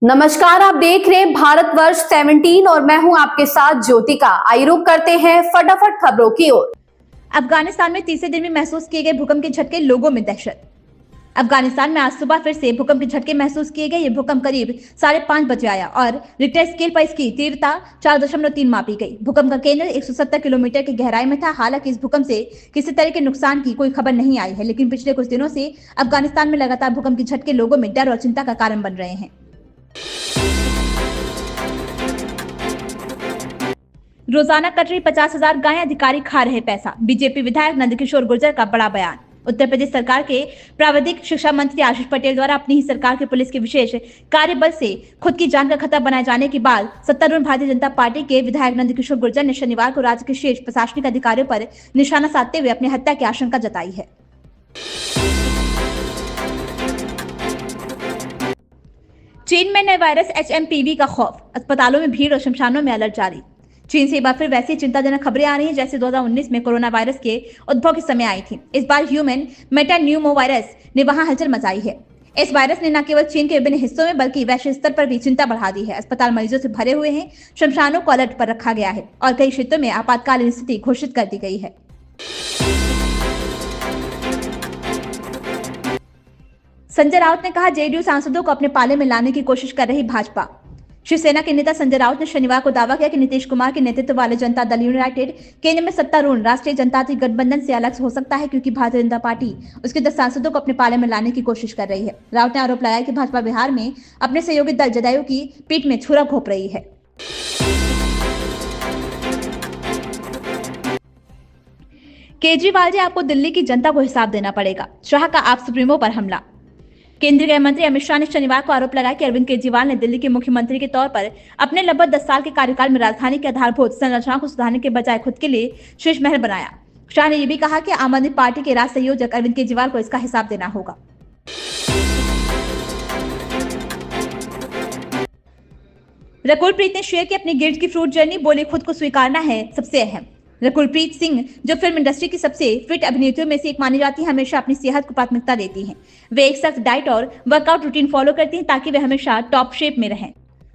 नमस्कार, आप देख रहे हैं भारतवर्ष 17 और मैं हूं आपके साथ ज्योतिका। आइए रुक करते हैं फटाफट खबरों की ओर। अफगानिस्तान में तीसरे दिन भी महसूस किए गए भूकंप के झटके, लोगों में दहशत। अफगानिस्तान में आज सुबह फिर से भूकंप के झटके महसूस किए गए। ये भूकंप करीब 5:30 बजे आया और रिक्टर स्केल पर इसकी तीव्रता 4.3 मापी गई। भूकंप का केंद्र 170 किलोमीटर की गहराई में था। हालांकि इस भूकंप से किसी तरह के नुकसान की कोई खबर नहीं आई है, लेकिन पिछले कुछ दिनों से अफगानिस्तान में लगातार भूकंप के झटके लोगों में डर और चिंता का कारण बन रहे हैं। रोजाना कट रही 50,000 गायें, अधिकारी खा रहे पैसा। बीजेपी विधायक नंदकिशोर गुर्जर का बड़ा बयान। उत्तर प्रदेश सरकार के प्राविधिक शिक्षा मंत्री आशीष पटेल द्वारा अपनी ही सरकार के पुलिस के विशेष कार्यबल से खुद की जान का खतरा बनाए जाने के बाद सत्तारूढ़ भारतीय जनता पार्टी के विधायक नंदकिशोर गुर्जर ने शनिवार को राज्य के शीर्ष प्रशासनिक अधिकारियों पर निशाना साधते हुए अपनी हत्या की आशंका जताई है। चीन में नए वायरस HMPV का खौफ, अस्पतालों में भीड़ और शमशानों में अलर्ट जारी। चीन से एक बार फिर वैसी चिंताजनक खबरें आ रही हैं जैसे 2019 में कोरोना वायरस के उद्भव के समय आई थी। इस बार ह्यूमन मेटान्यूमो वायरस ने वहां हलचल मचाई है। इस वायरस ने न केवल चीन के विभिन्न हिस्सों में बल्कि वैश्विक स्तर पर भी चिंता बढ़ा दी है। अस्पताल मरीजों से भरे हुए हैं, शमशानों को अलर्ट पर रखा गया है और कई क्षेत्रों में आपातकालीन स्थिति घोषित कर दी गई है। संजय राउत ने कहा, जेडीयू सांसदों को अपने पाले में लाने की कोशिश कर रही भाजपा। शिवसेना के नेता संजय राउत ने शनिवार को दावा किया कि नीतीश कुमार के नेतृत्व वाले जनता दल यूनाइटेड केंद्र में सत्तारूढ़ राष्ट्रीय जनतांत्रिक गठबंधन से अलग हो सकता है, क्योंकि भारतीय जनता पार्टी उसके 10 सांसदों को अपने पाले में लाने की कोशिश कर रही है। राउत ने आरोप लगाया कि भाजपा बिहार में अपने सहयोगी दल जदयू की पीठ में छुरा घोंप रही है। केजरीवाल जी, आपको दिल्ली की जनता को हिसाब देना पड़ेगा। शाह का आप सुप्रीमो पर हमला। केंद्रीय गृह मंत्री अमित शाह ने शनिवार को आरोप लगाया कि अरविंद केजरीवाल ने दिल्ली के मुख्यमंत्री के तौर पर अपने लगभग 10 साल के कार्यकाल में राजधानी के आधारभूत संरचनाओं को सुधारने के बजाय खुद के लिए शीश महल बनाया। शाह ने यह भी कहा कि आम आदमी पार्टी के राज संयोजक अरविंद केजरीवाल को इसका हिसाब देना होगा। रकुलप्रीत ने शेयर की अपनी गिल्ड की फ्रूट जर्नी, बोली खुद को स्वीकारना है सबसे अहम। रकुलप्रीत सिंह, जो फिल्म इंडस्ट्री की सबसे फिट अभिनेत्रियों में से एक मानी जाती है, हमेशा अपनी सेहत को प्राथमिकता देती हैं। वे एक सख्त डाइट और वर्कआउट रूटीन फॉलो करती हैं ताकि वे हमेशा टॉप शेप में रहें।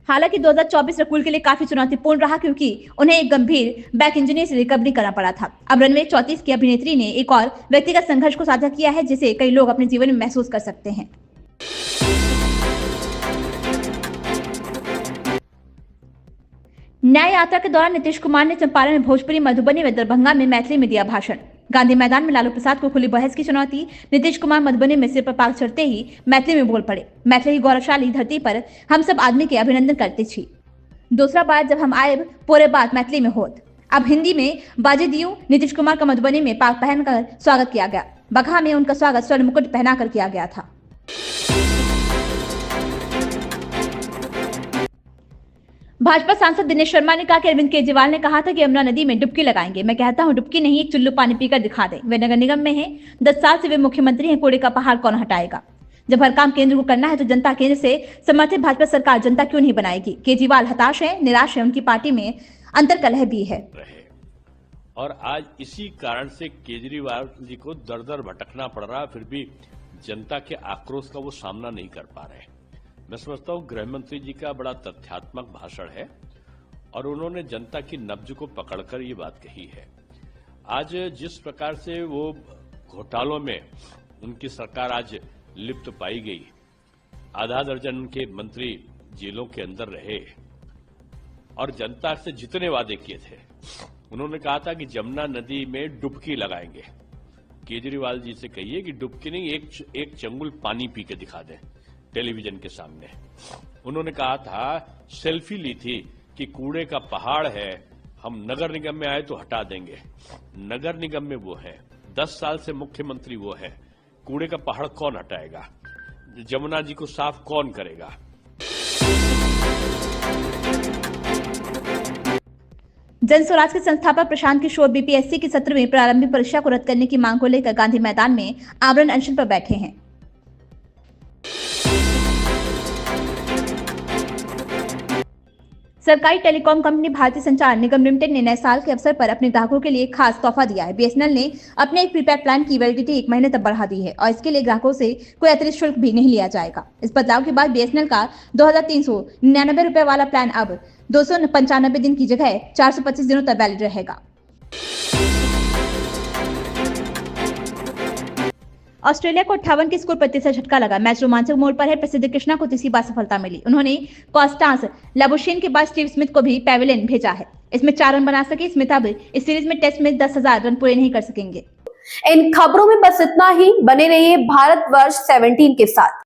हालांकि 2024 रकुल के लिए काफी चुनौतीपूर्ण रहा, क्योंकि उन्हें एक गंभीर बैक इंजरी से रिकवरी करना पड़ा था। अब रनवे 34 की अभिनेत्री ने एक और व्यक्तिगत संघर्ष को साझा किया है, जिसे कई लोग अपने जीवन में महसूस कर सकते हैं। न्याय यात्रा के दौरान नीतीश कुमार ने चंपारण में, भोजपुरी, मधुबनी व दरभंगा में मैथिली में दिया भाषण। गांधी मैदान में लालू प्रसाद को खुली बहस की चुनौती। नीतीश कुमार मधुबनी में सिर पर पाग चढ़ते ही मैथिली में बोल पड़े। मैथिली की गौरवशाली धरती पर हम सब आदमी के अभिनंदन करते छी। दूसरा बार जब हम आए पूरे बात मैथिली में होत। अब हिंदी में बाजे दियो। नीतीश कुमार का मधुबनी में पाग पहनकर स्वागत किया गया। बगहा में उनका स्वागत स्वर्ण मुकुट पहनाकर किया गया था। भाजपा सांसद दिनेश शर्मा ने कहा कि अरविंद केजरीवाल ने कहा था कि यमुना नदी में डुबकी लगाएंगे। मैं कहता हूं डुबकी नहीं, एक चुल्लू पानी पीकर दिखा दें। वे नगर निगम में हैं, 10 साल से वे मुख्यमंत्री हैं। कूड़े का पहाड़ कौन हटाएगा? जब हर काम केंद्र को करना है तो जनता केंद्र से समर्थित भाजपा सरकार जनता क्यों नहीं बनाएगी? केजरीवाल हताश है, निराश है, उनकी पार्टी में अंतर्कलह भी है। और आज इसी कारण से केजरीवाल जी को दर दर भटकना पड़ रहा, फिर भी जनता के आक्रोश का वो सामना नहीं कर पा रहे। मैं समझता हूं गृह मंत्री जी का बड़ा तथ्यात्मक भाषण है और उन्होंने जनता की नब्ज को पकड़कर ये बात कही है। आज जिस प्रकार से वो घोटालों में उनकी सरकार आज लिप्त पाई गई, आधा दर्जन के मंत्री जेलों के अंदर रहे और जनता से जितने वादे किए थे, उन्होंने कहा था कि जमुना नदी में डुबकी लगाएंगे। केजरीवाल जी से कहिए कि डुबकी नहीं, एक चंगुल पानी पी के दिखा दें टेलीविजन के सामने। उन्होंने कहा था, सेल्फी ली थी कि कूड़े का पहाड़ है, हम नगर निगम में आए तो हटा देंगे। नगर निगम में वो है, 10 साल से मुख्यमंत्री वो है, कूड़े का पहाड़ कौन हटाएगा? जमुना जी को साफ कौन करेगा? जन स्वराज के संस्थापक प्रशांत किशोर बीपीएससी की 17वीं प्रारंभिक परीक्षा को रद्द करने की मांग को लेकर गांधी मैदान में आमरण अनशन पर बैठे हैं। सरकारी टेलीकॉम कंपनी भारतीय संचार निगम लिमिटेड ने नए साल के अवसर पर अपने ग्राहकों के लिए खास तोहफा दिया है। बीएसएनएल ने अपने एक प्रीपेड प्लान की वैलिडिटी 1 महीने तक बढ़ा दी है और इसके लिए ग्राहकों से कोई अतिरिक्त शुल्क भी नहीं लिया जाएगा। इस बदलाव के बाद बीएसएनएल का 2399 रुपए वाला प्लान अब 295 दिन की जगह 425 दिनों तक वैलिड रहेगा। ऑस्ट्रेलिया को 58 के स्कोर प्रतिशत झटका लगा। मैच रोमांचक मोड़ पर है। प्रसिद्ध कृष्णा को तीसरी बार सफलता मिली। उन्होंने कॉस्टांस लाबुशेन के बाद स्टीव स्मिथ को भी पैवेलियन भेजा है। इसमें 4 रन बना सके। स्मिथ अब इस सीरीज में टेस्ट में 10,000 रन पूरे नहीं कर सकेंगे। इन खबरों में बस इतना ही। बने रहिए भारतवर्ष 17 के साथ।